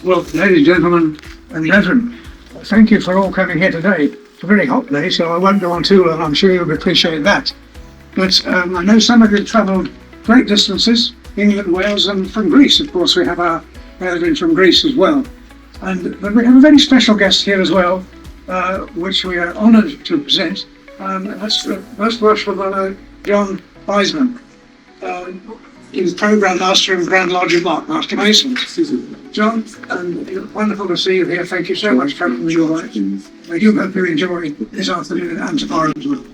Well, ladies and gentlemen and brethren, thank you for all coming here today. It's a very hot day, so I won't go on too long. I'm sure you'll appreciate that. But I know some of you travelled great distances, England, Wales, and from Greece. Of course, we have our brethren from Greece as well. But we have a very special guest here as well, which we are honoured to present. That's the Most Worshipful Brother John Wiseman. He's Programme Master and Grand Lodge of Master Masons. John, wonderful to see you here. Thank you so much for coming with your life. I do hope you enjoy this afternoon and tomorrow as well.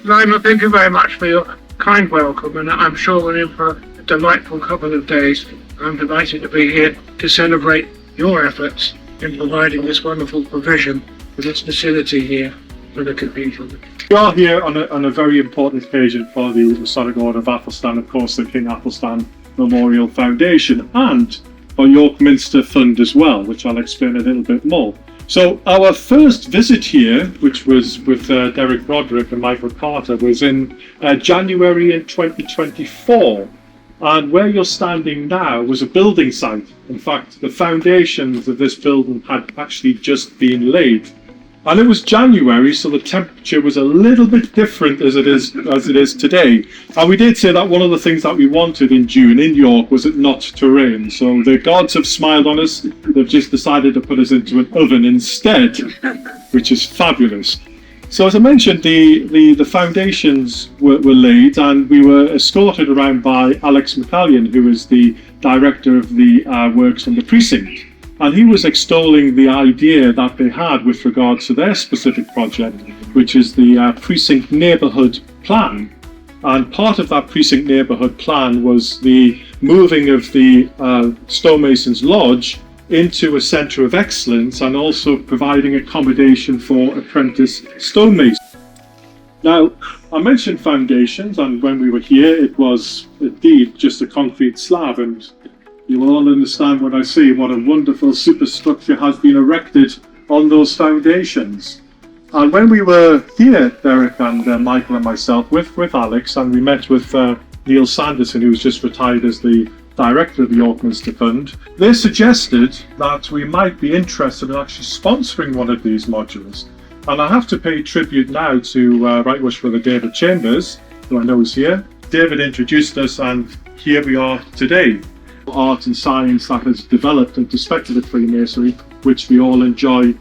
Lima, thank you very much for your kind welcome, and I'm sure we're in for a delightful couple of days. I'm delighted to be here to celebrate your efforts in providing this wonderful provision for this facility here for the cathedral. We are here on a very important occasion for the Masonic Order of Athelstan, of course, the King Athelstan Memorial Foundation, and for York Minster Fund as well, which I'll explain a little bit more. So our first visit here, which was with Derek Broderick and Michael Carter, was in January in 2024. And where you're standing now was a building site. In fact, the foundations of this building had actually just been laid. And it was January, so the temperature was a little bit different as it is today. And we did say that one of the things that we wanted in June in York was it not to rain. So the gods have smiled on us. They've just decided to put us into an oven instead, which is fabulous. So as I mentioned, the foundations were laid, and we were escorted around by Alex McCallion, who is the director of the works in the precinct. And he was extolling the idea that they had with regards to their specific project, which is the precinct neighbourhood plan. And part of that precinct neighbourhood plan was the moving of the Stonemasons Lodge into a centre of excellence, and also providing accommodation for apprentice stonemasons. Now, I mentioned foundations, and when we were here, it was indeed just a concrete slab, and you will all understand when I say what a wonderful superstructure has been erected on those foundations. And when we were here, Derek and Michael and myself, with Alex, and we met with Neil Sanderson, who's just retired as the director of the York Minster Fund, they suggested that we might be interested in actually sponsoring one of these modules. And I have to pay tribute now to Right Worshipful Brother David Chambers, who I know is here. David introduced us, and here we are today. Art and science that has developed into speculative Freemasonry, which we all enjoy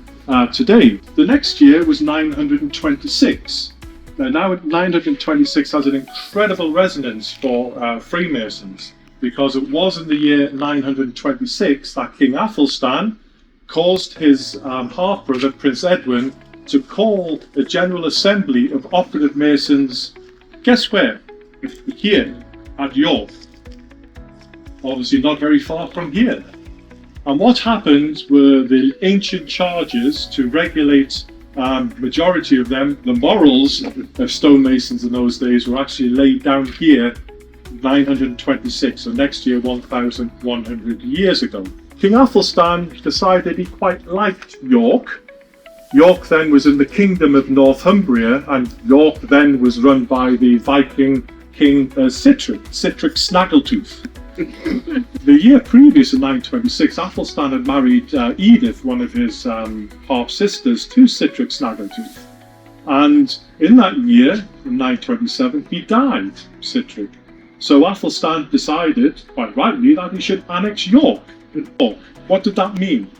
today. The next year was 926. Now 926 has an incredible resonance for Freemasons, because it was in the year 926 that King Athelstan caused his half-brother, Prince Edwin, to call a General Assembly of Operative Masons, guess where? Here, at York. Obviously not very far from here. And what happened were the ancient charges to regulate, majority of them, the morals of stonemasons in those days, were actually laid down here 926, so next year 1,100 years ago. King Athelstan decided he quite liked York. York then was in the kingdom of Northumbria, and York then was run by the Viking king Sitrick Snaggletooth. The year previous, in 926, Athelstan had married Edith, one of his half-sisters, to Sitrick Snaggletooth. And in that year, in 927, he died, Sitrick. So Athelstan decided, quite rightly, that he should annex York. What did that mean?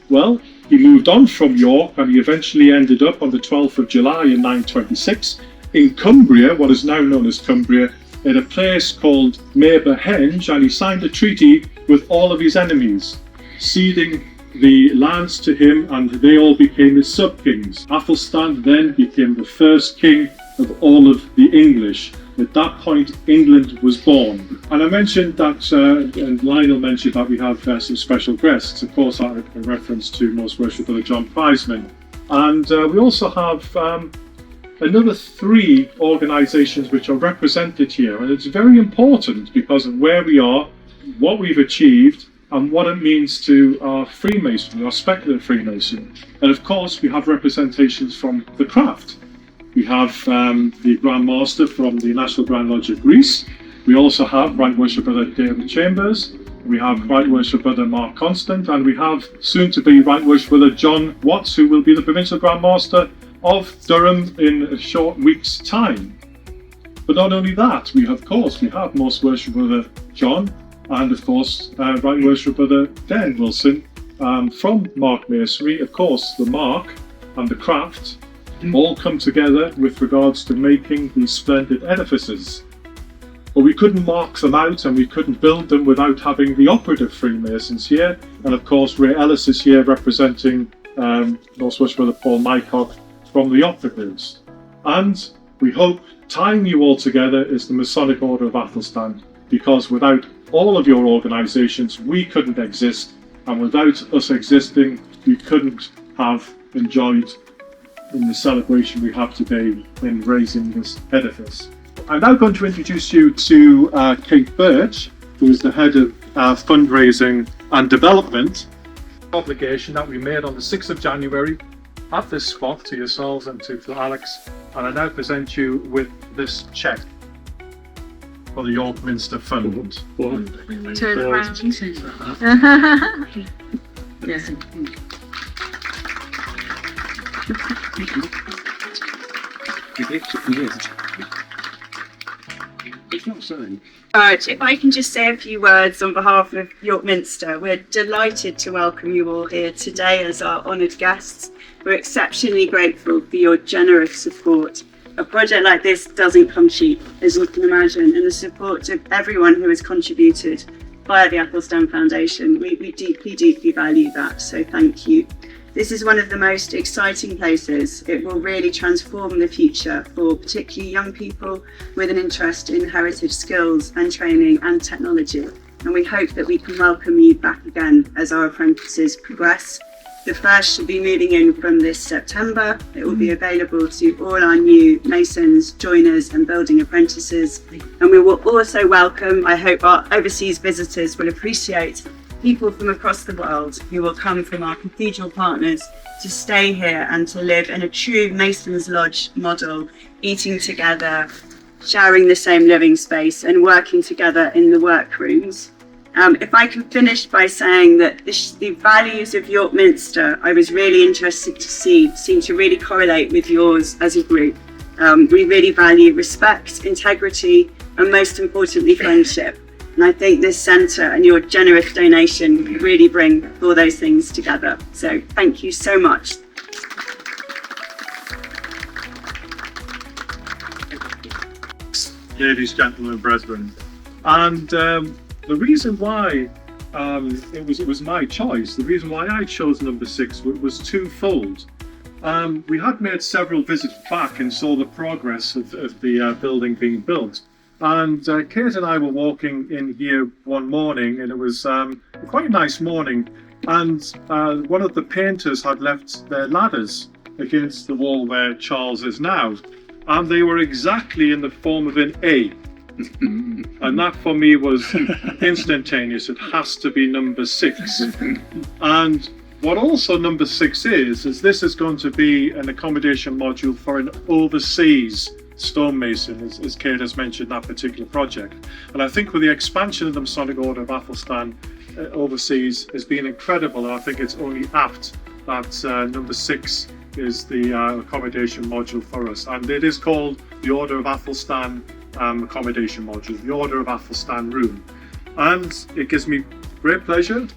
Well, he moved on from York, and he eventually ended up on the 12th of July in 926 in Cumbria, what is now known as Cumbria, at a place called Maberhenge, and he signed a treaty with all of his enemies, ceding the lands to him, and they all became his sub-kings. Athelstan then became the first king of all of the English. At that point, England was born. And I mentioned that, and Lionel mentioned that we have some special guests, of course, a reference to Most Worshipful Brother John Wiseman. And we also have another 3 organisations which are represented here, and it's very important because of where we are, what we've achieved, and what it means to our Freemasonry, our speculative Freemasonry. And of course, we have representations from the craft. We have the Grand Master from the National Grand Lodge of Greece. We also have Right Worshipful Brother David Chambers. We have Right Worship Brother Mark Constant, and we have soon to be Right Worship Brother John Watts, who will be the Provincial Grand Master of Durham in a short week's time. But not only that, we have Most Worship Brother John, and of course Right Worship Brother Den Wilson from Mark Masonry. Of course, the Mark and the craft all come together with regards to making these splendid edifices. But we couldn't mark them out and we couldn't build them without having the Operative Freemasons here. And of course, Ray Ellis is here representing Most Worship Brother Paul Mycock from the Operatives. And we hope tying you all together is the Masonic Order of Athelstan, because without all of your organisations, we couldn't exist. And without us existing, we couldn't have enjoyed in the celebration we have today in raising this edifice. I'm now going to introduce you to Kate Birch, who is the head of fundraising and development. Obligation that we made on the 6th of January at this spot to yourselves and to Alex, and I now present you with this cheque for the York Minster Fund. Turn around. Yes. Right, if I can just say a few words on behalf of York Minster. We're delighted to welcome you all here today as our honoured guests. We're exceptionally grateful for your generous support. A project like this doesn't come cheap, as you can imagine, and the support of everyone who has contributed via the Athelstan Foundation. We deeply, deeply value that, so thank you. This is one of the most exciting places. It will really transform the future for particularly young people with an interest in heritage skills and training and technology. And we hope that we can welcome you back again as our apprentices progress. The first should be moving in from this September. It will be available to all our new Masons, joiners and building apprentices. And we will also welcome, I hope our overseas visitors will appreciate, people from across the world who will come from our cathedral partners to stay here and to live in a true Masons Lodge model, eating together, sharing the same living space and working together in the workrooms. If I can finish by saying that the values of York Minster, I was really interested to see, seem to really correlate with yours as a group. We really value respect, integrity, and most importantly, friendship. And I think this centre and your generous donation really bring all those things together. So thank you so much. Ladies, gentlemen, brethren, and the reason why it was my choice, the reason why I chose number 6 was twofold. We had made several visits back and saw the progress of the building being built. And Kate and I were walking in here one morning, and it was a quite nice morning, and one of the painters had left their ladders against the wall where Charles is now, and they were exactly in the form of an A. And that for me was instantaneous. It has to be number 6. And what also number 6 is this is going to be an accommodation module for an overseas stonemason, as Kate has mentioned, that particular project. And I think with the expansion of the Masonic Order of Athelstan overseas has been incredible, and I think it's only apt that number 6 is the accommodation module for us. And it is called the Order of Athelstan Accommodation Module, the Order of Athelstan Room. And it gives me great pleasure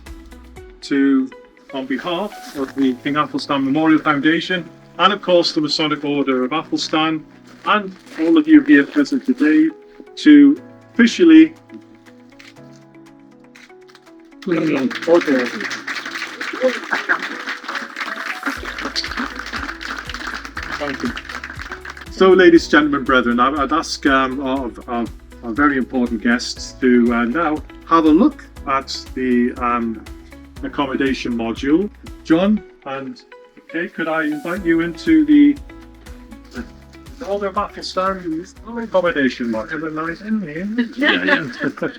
to, on behalf of the King Athelstan Memorial Foundation, and of course the Masonic Order of Athelstan, and all of you here present today, to officially Thank you. So, ladies, gentlemen, brethren, I'd ask our very important guests to now have a look at the accommodation module. John and Kate, could I invite you into the Order of Athelstan accommodation module? Yeah.